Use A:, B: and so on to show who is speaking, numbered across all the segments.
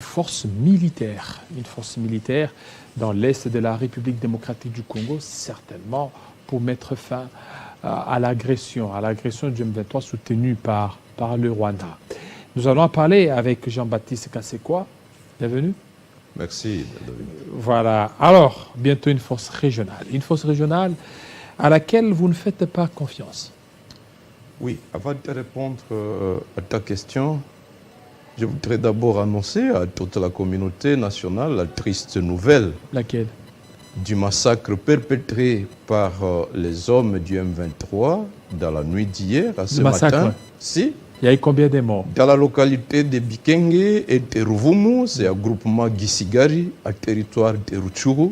A: Force une force militaire dans l'est de la République démocratique du Congo, certainement pour mettre fin à l'agression du M23 soutenue par le Rwanda. Nous allons en parler avec Jean-Baptiste Kasekwa. Bienvenue.
B: Merci, David.
A: Voilà. Alors, bientôt une force régionale à laquelle vous ne faites pas confiance.
B: Oui, avant de répondre à ta question, je voudrais d'abord annoncer à toute la communauté nationale la triste nouvelle.
A: Laquelle?
B: Du massacre perpétré par les hommes du M23 dans la nuit d'hier à ce matin. Si.
A: Il y a eu combien de morts?
B: Dans la localité de Bikenge et de Ruvumu, c'est un groupement Gisigari, à territoire de Rutshuru.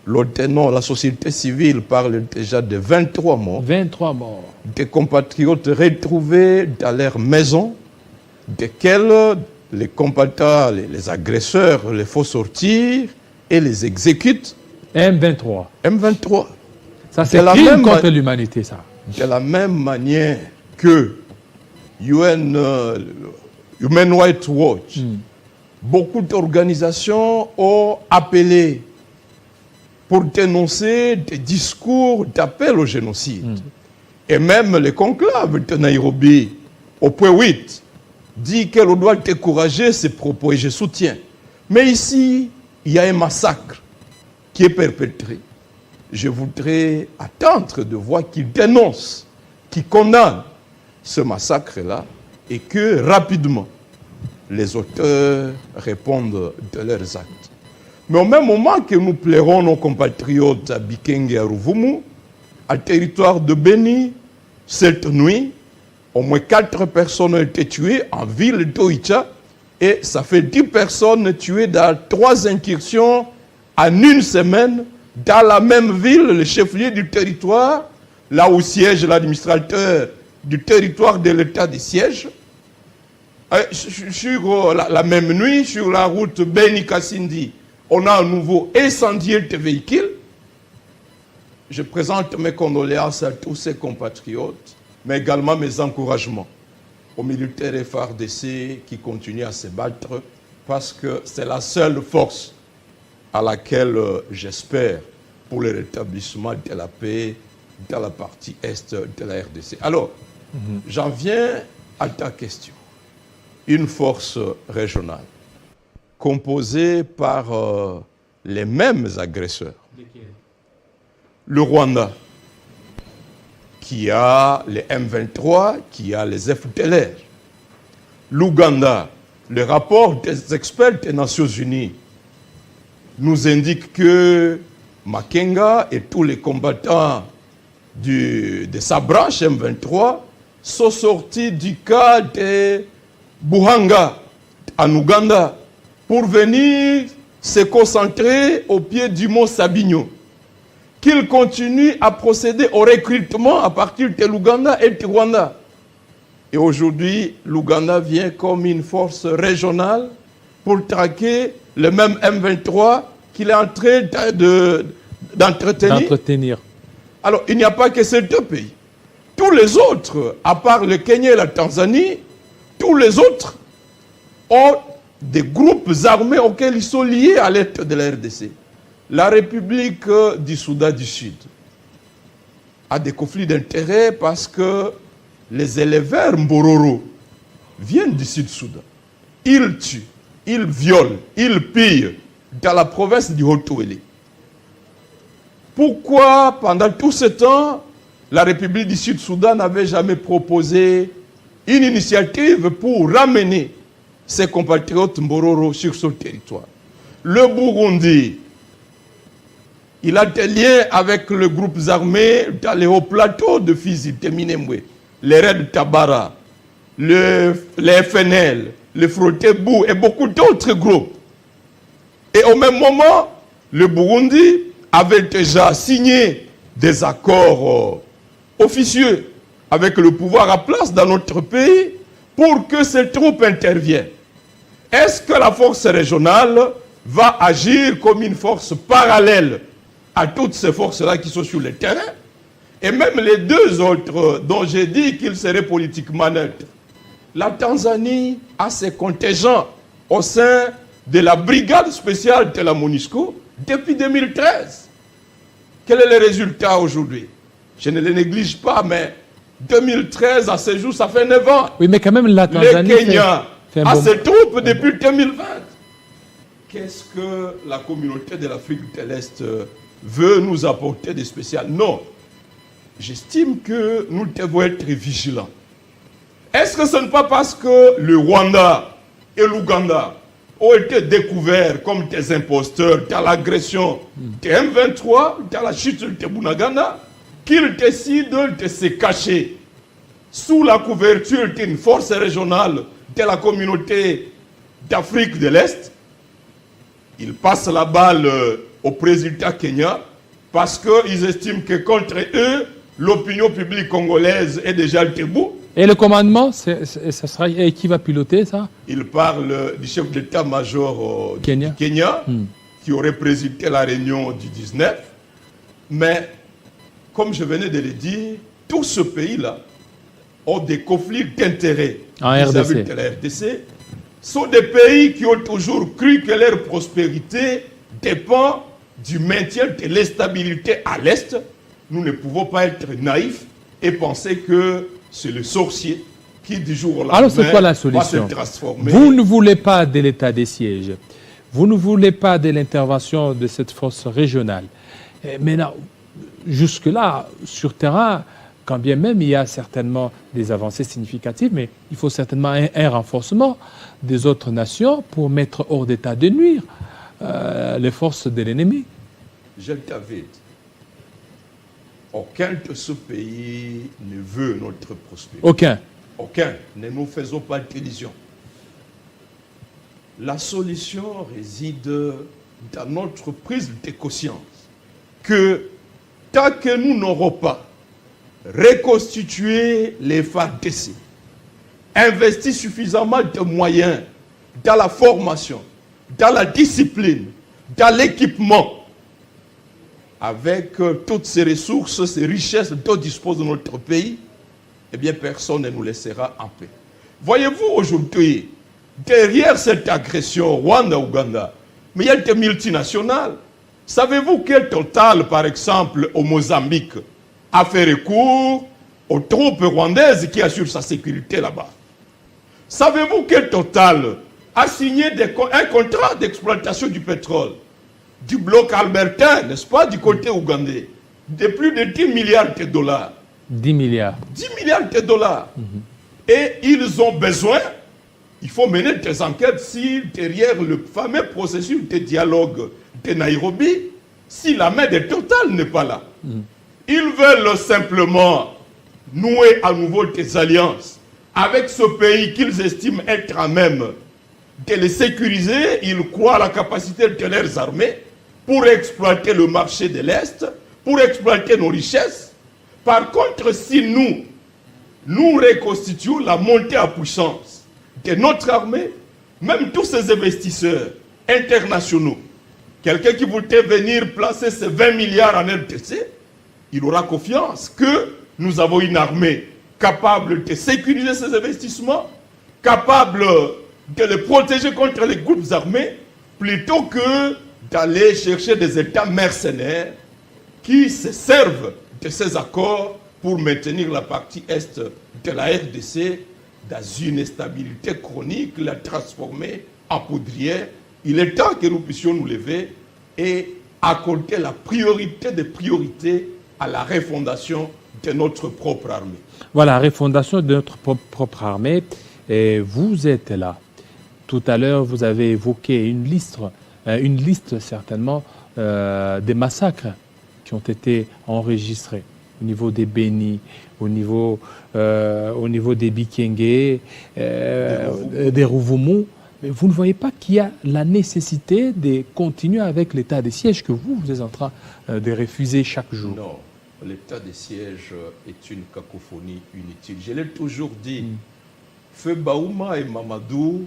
B: La société civile parle déjà de 23 morts.
A: 23 morts.
B: Des compatriotes retrouvés dans leur maison, desquels les combattants, les agresseurs les font sortir et les exécutent.
A: M23.
B: M23.
A: Ça, c'est crime contre l'humanité, ça.
B: De la même manière que Human Rights Watch, beaucoup d'organisations ont appelé pour dénoncer des discours d'appel au génocide. Et même le conclave de Nairobi, au point 8, dit que l'on doit décourager ces propos et je soutiens. Mais ici, il y a un massacre qui est perpétré. Je voudrais attendre de voir qu'il dénonce, qu'il condamne ce massacre-là et que rapidement les auteurs répondent de leurs actes. Mais au même moment que nous plairons nos compatriotes à Bikenge et à Ruvumu, à territoire de Beni, cette nuit, au moins 4 personnes ont été tuées en ville d'Oicha et ça fait 10 personnes tuées dans 3 incursions en une semaine dans la même ville, le chef-lieu du territoire, là où siège l'administrateur du territoire de l'état de siège. Sur la même nuit, sur la route Beni-Kassindi, on a à nouveau incendié des véhicules. Je présente mes condoléances à tous ces compatriotes, mais également mes encouragements aux militaires FARDC qui continuent à se battre parce que c'est la seule force à laquelle j'espère pour le rétablissement de la paix dans la partie est de la RDC. Alors, j'en viens à ta question. Une force régionale composée par les mêmes agresseurs. Le Rwanda, qui a les M23, qui a les FDLR. L'Ouganda, le rapport des experts des Nations Unies nous indique que Makenga et tous les combattants de sa branche M23 sont sortis du cas de Buhanga en Ouganda pour venir se concentrer au pied du mont Sabinyo. Qu'ils continuent à procéder au recrutement à partir de l'Ouganda et du Rwanda. Et aujourd'hui, l'Ouganda vient comme une force régionale pour traquer le même M23 qu'il est en train d'entretenir. Alors, il n'y a pas que ces 2 pays. Tous les autres, à part le Kenya et la Tanzanie, tous les autres ont des groupes armés auxquels ils sont liés à l'est de la RDC. La République du Soudan du Sud a des conflits d'intérêts parce que les éleveurs Mbororo viennent du Sud-Soudan. Ils tuent, ils violent, ils pillent dans la province du Haut-Touélé. Pourquoi, pendant tout ce temps, la République du Sud-Soudan n'avait jamais proposé une initiative pour ramener ses compatriotes Mbororo sur son territoire? Le Burundi, il a des liens avec les groupes armés dans les hauts plateaux de Fizi, de Minembwe, les Red Tabara, les FNL, les Frotebou et beaucoup d'autres groupes. Et au même moment, le Burundi avait déjà signé des accords officieux avec le pouvoir à place dans notre pays pour que ces troupes interviennent. Est-ce que la force régionale va agir comme une force parallèle à toutes ces forces-là qui sont sur le terrain? Et même les 2 autres dont j'ai dit qu'ils seraient politiquement neutres. La Tanzanie a ses contingents au sein de la brigade spéciale de la MONUSCO depuis 2013. Quel est le résultat aujourd'hui? Je ne le néglige pas, mais 2013 à ce jour, ça fait 9 ans.
A: Oui, mais quand même, la Tanzanie
B: Le Kenya
A: fait un
B: a
A: bon...
B: ses troupes depuis 2020. Qu'est-ce que la communauté de l'Afrique de l'Est veut nous apporter de spécial? Non. J'estime que nous devons être vigilants. Est-ce que ce n'est pas parce que le Rwanda et l'Ouganda ont été découverts comme des imposteurs dans l'agression de M23, dans la chute de Bunagana, qu'ils décident de se cacher sous la couverture d'une force régionale de la communauté d'Afrique de l'Est? Ils passent la balle au président Kenya parce qu'ils estiment que contre eux, l'opinion publique congolaise est déjà debout.
A: Et le commandement, ça sera qui va piloter ça?
B: Il parle du chef d'état-major du
A: Kenya.
B: Kenya, qui aurait présidé la réunion du 19. Mais, comme je venais de le dire, tout ce pays-là ont des conflits d'intérêts
A: En
B: vis-à-vis
A: RDC.
B: de la RDC. Sont des pays qui ont toujours cru que leur prospérité dépend du maintien de l'instabilité à l'Est. Nous ne pouvons pas être naïfs et penser que c'est le sorcier qui, du jour au lendemain,
A: Alors, c'est quoi la
B: va se
A: solution?
B: transformer.
A: Vous ne voulez pas de l'état des sièges. Vous ne voulez pas de l'intervention de cette force régionale. Mais là, jusque-là, sur terrain, quand bien même il y a certainement des avancées significatives, mais il faut certainement un renforcement des autres nations pour mettre hors d'état de nuire les forces de l'ennemi.
B: Je t'avais dit, aucun de ce pays ne veut notre prospérité.
A: Aucun.
B: Aucun. Ne nous faisons pas d'illusions. La solution réside dans notre prise de conscience que tant que nous n'aurons pas reconstitué les FARDC, investi suffisamment de moyens dans la formation, dans la discipline, dans l'équipement, avec toutes ces ressources, ces richesses dont dispose notre pays, eh bien personne ne nous laissera en paix. Voyez-vous aujourd'hui, derrière cette agression Rwanda-Ouganda, mais il y a des multinationales. Savez-vous quel Total, par exemple, au Mozambique, a fait recours aux troupes rwandaises qui assurent sa sécurité là-bas? Savez-vous quel Total a signé un contrat d'exploitation du pétrole du bloc albertain, n'est-ce pas, du côté ougandais, de plus de 10 milliards de dollars.
A: 10 milliards.
B: 10 milliards de dollars. Et ils ont besoin, il faut mener des enquêtes si derrière le fameux processus de dialogue de Nairobi, si la main de Total n'est pas là. Ils veulent simplement nouer à nouveau des alliances avec ce pays qu'ils estiment être à même de les sécuriser. Ils croient à la capacité de leurs armées pour exploiter le marché de l'Est, pour exploiter nos richesses. Par contre, si nous reconstituons la montée en puissance de notre armée, même tous ces investisseurs internationaux, quelqu'un qui voudrait venir placer ses 20 milliards en RDC, il aura confiance que nous avons une armée capable de sécuriser ces investissements, capable de les protéger contre les groupes armés, plutôt que d'aller chercher des États mercenaires qui se servent de ces accords pour maintenir la partie est de la RDC dans une instabilité chronique, la transformer en poudrière. Il est temps que nous puissions nous lever et accorder la priorité des priorités à la refondation de notre propre armée.
A: Voilà, refondation de notre propre armée. Et vous êtes là. Tout à l'heure, vous avez évoqué une liste certainement des massacres qui ont été enregistrés au niveau des Béni, au niveau des Bikenge, des Rouvoumou. Mais vous ne voyez pas qu'il y a la nécessité de continuer avec l'état des sièges que vous êtes en train de refuser chaque jour?
B: Non, l'état des sièges est une cacophonie inutile. Je l'ai toujours dit. Feu Baouma et Mamadou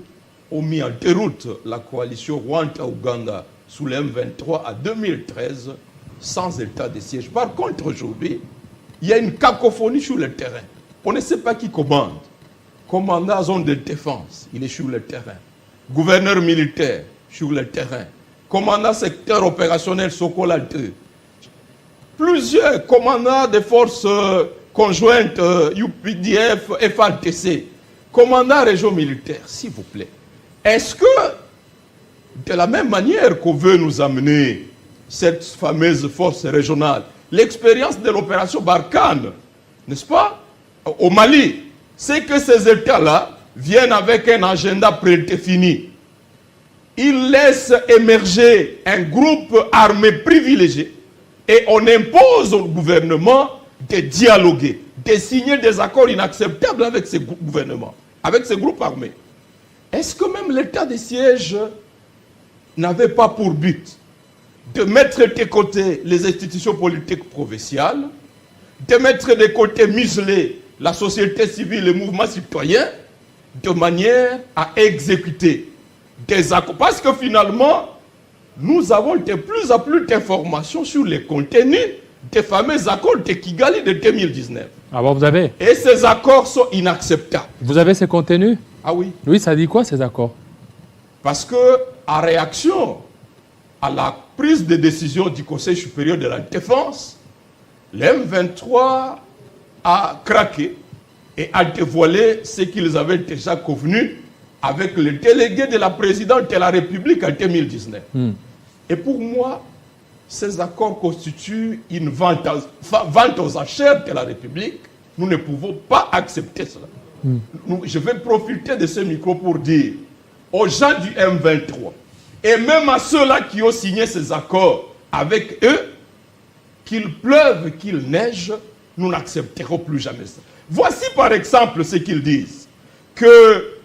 B: ont mis en déroute la coalition Rwanda-Ouganda sous le M23 en 2013 sans état de siège. Par contre, aujourd'hui, il y a une cacophonie sur le terrain. On ne sait pas qui commande. Commandant zone de défense, il est sur le terrain. gouverneur militaire sur le terrain, commandant secteur opérationnel Sokola 2, plusieurs commandants des forces conjointes UPDF, FARDC, commandants région militaire, s'il vous plaît. Est-ce que, de la même manière qu'on veut nous amener cette fameuse force régionale, l'expérience de l'opération Barkhane, n'est-ce pas, au Mali, c'est que ces États-là viennent avec un agenda prédéfini. Ils laissent émerger un groupe armé privilégié et on impose au gouvernement de dialoguer, de signer des accords inacceptables avec ces gouvernements, avec ces groupes armés. Est-ce que même l'état de siège n'avait pas pour but de mettre de côté les institutions politiques provinciales, de mettre de côté, museler la société civile, les mouvements citoyens, de manière à exécuter des accords? Parce que finalement, nous avons de plus en plus d'informations sur les contenus des fameux accords de Kigali de 2019.
A: Ah bon, vous avez?
B: Et ces accords sont inacceptables.
A: Vous avez ces contenus?
B: Ah oui.
A: Oui, ça dit quoi ces accords?
B: Parce que, en réaction à la prise de décision du Conseil supérieur de la défense, l'M23 a craqué et a dévoilé ce qu'ils avaient déjà convenu avec le délégué de la présidente de la République en 2019. Et pour moi, ces accords constituent une vente aux enchères de la République. Nous ne pouvons pas accepter cela. Je vais profiter de ce micro pour dire aux gens du M23 et même à ceux-là qui ont signé ces accords avec eux, qu'il pleuve, qu'il neige, nous n'accepterons plus jamais ça. Voici par exemple ce qu'ils disent, que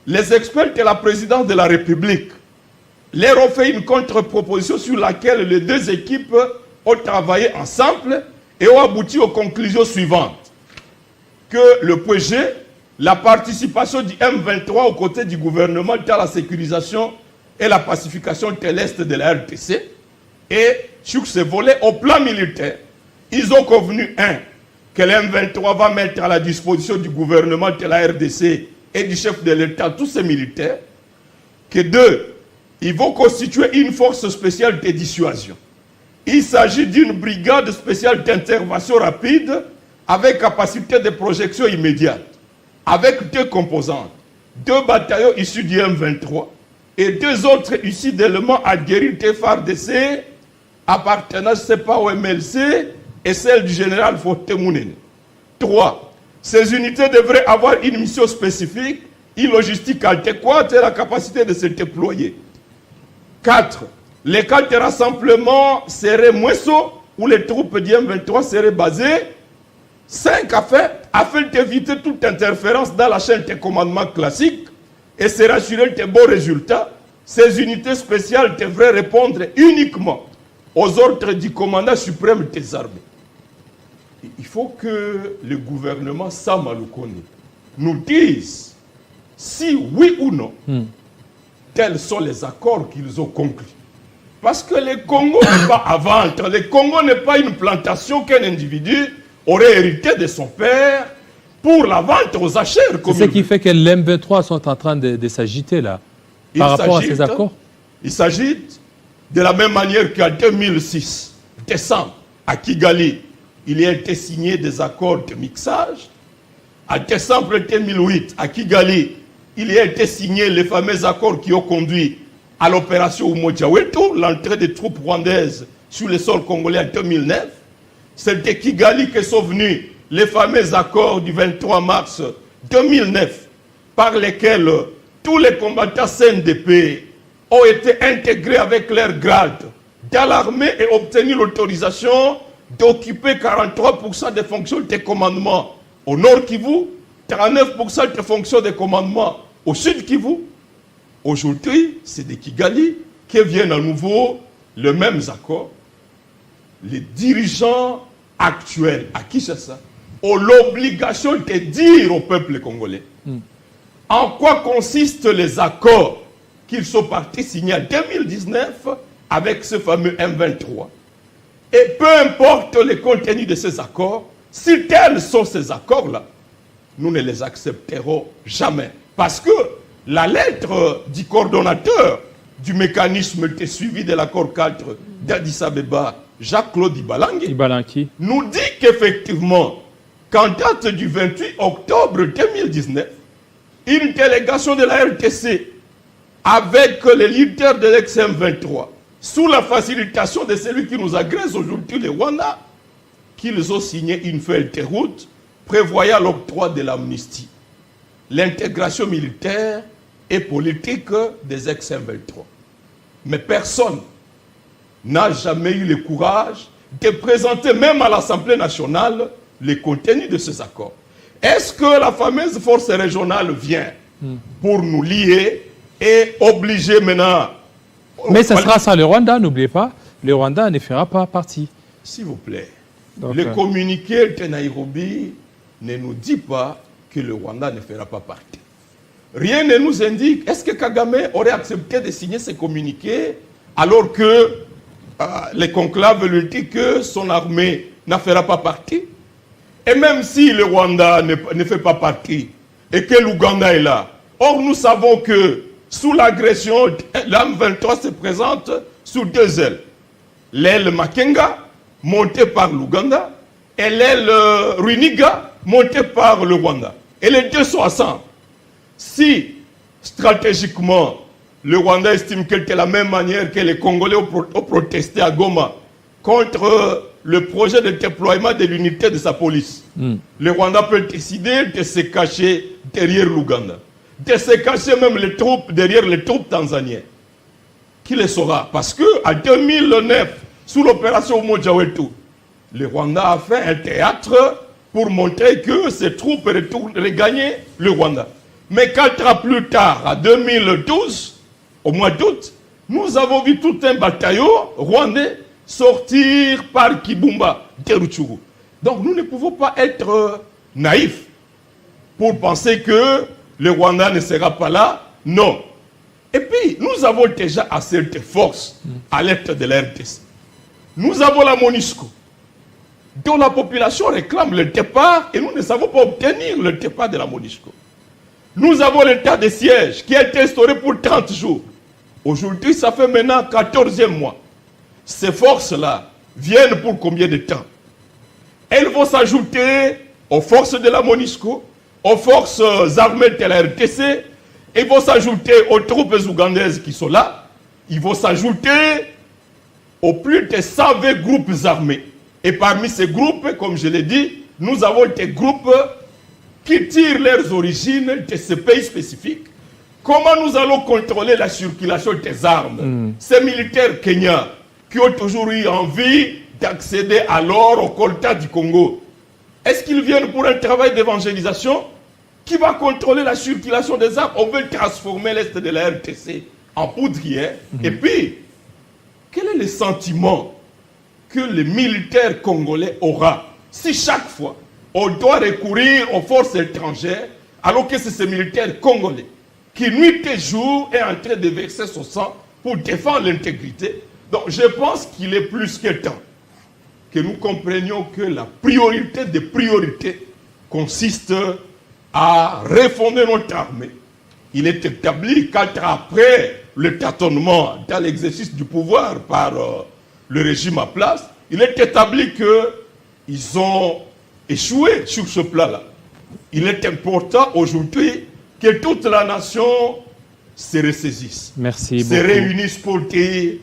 B: les experts de la présidence de la République leur ont fait une contre-proposition sur laquelle les deux équipes ont travaillé ensemble et ont abouti aux conclusions suivantes. Que le point G, la participation du M23 aux côtés du gouvernement dans la sécurisation et la pacification de l'Est de la RDC. Et sur ce volet, au plan militaire, ils ont convenu, que le M23 va mettre à la disposition du gouvernement de la RDC et du chef de l'État tous ces militaires. Que 2, ils vont constituer une force spéciale de dissuasion. Il s'agit d'une brigade spéciale d'intervention rapide avec capacité de projection immédiate, avec 2 composantes, 2 bataillons issus du M23 et 2 autres issus d'éléments aguerris de FARDC appartenant, je ne sais pas, au MLC et celle du général Fotemounene. 3. Ces unités devraient avoir une mission spécifique, une logistique adéquate et la capacité de se déployer. 4. Les camps de rassemblement seraient Mouesso, où les troupes du M23 seraient basées. 5. Afin d'éviter toute interférence dans la chaîne de commandement classique et se rassurer de bons résultats, ces unités spéciales devraient répondre uniquement aux ordres du commandant suprême des armées. Il faut que le gouvernement Samalukone nous dise si oui ou non tels sont les accords qu'ils ont conclus. Parce que le Congo n'est pas à vendre. Le Congo n'est pas une plantation qu'un individu aurait hérité de son père pour la vente aux enchères.
A: C'est ce qui fait que les M23 sont en train de s'agiter là, par rapport à ces accords.
B: Il s'agit de la même manière qu'en 2006, décembre, à Kigali, il y a été signé des accords de mixage. En décembre 2008, à Kigali, il y a été signé les fameux accords qui ont conduit à l'opération Umoja Wetu, l'entrée des troupes rwandaises sur le sol congolais en 2009. C'est de Kigali que sont venus les fameux accords du 23 mars 2009, par lesquels tous les combattants CNDP ont été intégrés avec leur grade dans l'armée et obtenu l'autorisation d'occuper 43% des fonctions de commandement au nord Kivu, 39% des fonctions de commandement au sud Kivu. Aujourd'hui, c'est de Kigali que viennent à nouveau les mêmes accords. Les dirigeants actuels à Kinshasa ont l'obligation de dire au peuple congolais en quoi consistent les accords qu'ils sont partis signer en 2019 avec ce fameux M23. Et peu importe le contenu de ces accords, si tels sont ces accords-là, nous ne les accepterons jamais. Parce que la lettre du coordonnateur du mécanisme de suivi de l'accord 4 d'Addis Abeba, Jacques-Claude
A: Ibalanki,
B: nous dit qu'effectivement, qu'en date du 28 octobre 2019, une délégation de la RTC avec les leaders de l'ex-M23, sous la facilitation de celui qui nous agresse aujourd'hui, le Rwanda, qu'ils ont signé une feuille de route prévoyant l'octroi de l'amnistie, l'intégration militaire et politique des ex-M23. Mais personne n'a jamais eu le courage de présenter même à l'Assemblée nationale les contenus de ces accords. Est-ce que la fameuse force régionale vient pour nous lier et obliger maintenant...
A: Mais ça sera ça, le Rwanda, n'oubliez pas, le Rwanda ne fera pas partie.
B: S'il vous plaît,
A: Donc,
B: le communiqué de Nairobi ne nous dit pas que le Rwanda ne fera pas partie. Rien ne nous indique, est-ce que Kagame aurait accepté de signer ce communiqué alors que les conclaves lui disent que son armée n'en fera pas partie? Et même si le Rwanda ne fait pas partie et que l'Ouganda est là, or nous savons que sous l'agression, l'M23 se présente sous deux ailes. L'aile Makenga, montée par l'Ouganda, et l'aile Ruiniga, montée par le Rwanda. Et les deux sont ensemble. Si, stratégiquement, le Rwanda estime que de la même manière que les Congolais ont protesté à Goma contre le projet de déploiement de l'unité de sa police, le Rwanda peut décider de se cacher derrière l'Ouganda, de se cacher même les troupes derrière les troupes tanzaniennes. Qui le saura? Parce qu'en 2009, sous l'opération Mojawetu, le Rwanda a fait un théâtre pour montrer que ses troupes regagnaient le Rwanda. Mais 4 ans plus tard, en 2012, au mois d'août, nous avons vu tout un bataillon rwandais sortir par Kibumba, Teruchuru. Donc nous ne pouvons pas être naïfs pour penser que le Rwanda ne sera pas là. Non. Et puis, nous avons déjà assez de force à l'est de la RDC. Nous avons la MONUSCO, dont la population réclame le départ et nous ne savons pas obtenir le départ de la MONUSCO. Nous avons l'état de siège qui a été instauré pour 30 jours. Aujourd'hui, ça fait maintenant 14e mois. Ces forces-là viennent pour combien de temps? Elles vont s'ajouter aux forces de la MONUSCO, aux forces armées de la RDC, ils vont s'ajouter aux troupes ougandaises qui sont là, ils vont s'ajouter aux plus de 120 groupes armés. Et parmi ces groupes, comme je l'ai dit, nous avons des groupes qui tirent leurs origines de ces pays spécifiques. Comment nous allons contrôler la circulation des armes? Ces militaires kenyans qui ont toujours eu envie d'accéder à l'or au coltan du Congo, est-ce qu'ils viennent pour un travail d'évangélisation? Qui va contrôler la circulation des armes? On veut transformer l'Est de la RTC en poudrière. Et puis, quel est le sentiment que le militaire congolais aura si chaque fois on doit recourir aux forces étrangères alors que c'est ce militaire congolais qui nuit et jour est en train de verser son sang pour défendre l'intégrité? Donc je pense qu'il est plus que temps que nous comprenions que la priorité des priorités consiste à refonder notre armée. Il est établi qu'après le tâtonnement dans l'exercice du pouvoir par le régime en place, il est établi qu'ils ont échoué sur ce plan-là. Il est important aujourd'hui que toute la nation se ressaisisse, se réunisse pour dire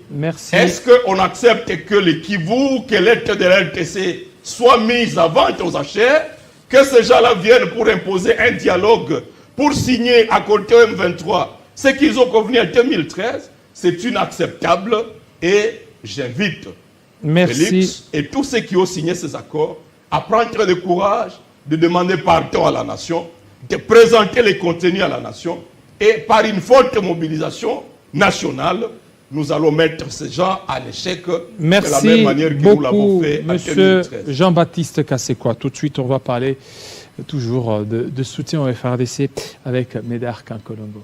B: est-ce qu'on accepte que le Kivu, que l'Est de la RTC soit mise à vente aux enchères, que ces gens-là viennent pour imposer un dialogue, pour signer à côté M23 ce qu'ils ont convenu en 2013, c'est inacceptable et j'invite Félix et tous ceux qui ont signé ces accords à prendre le courage de demander pardon à la nation, de présenter les contenus à la nation et par une forte mobilisation nationale, nous allons mettre ces gens à l'échec de la même manière que nous l'avons fait en 2013.
A: Jean-Baptiste Kassekwa. Tout de suite, on va parler toujours de soutien au FRDC avec Médard Kankolongo.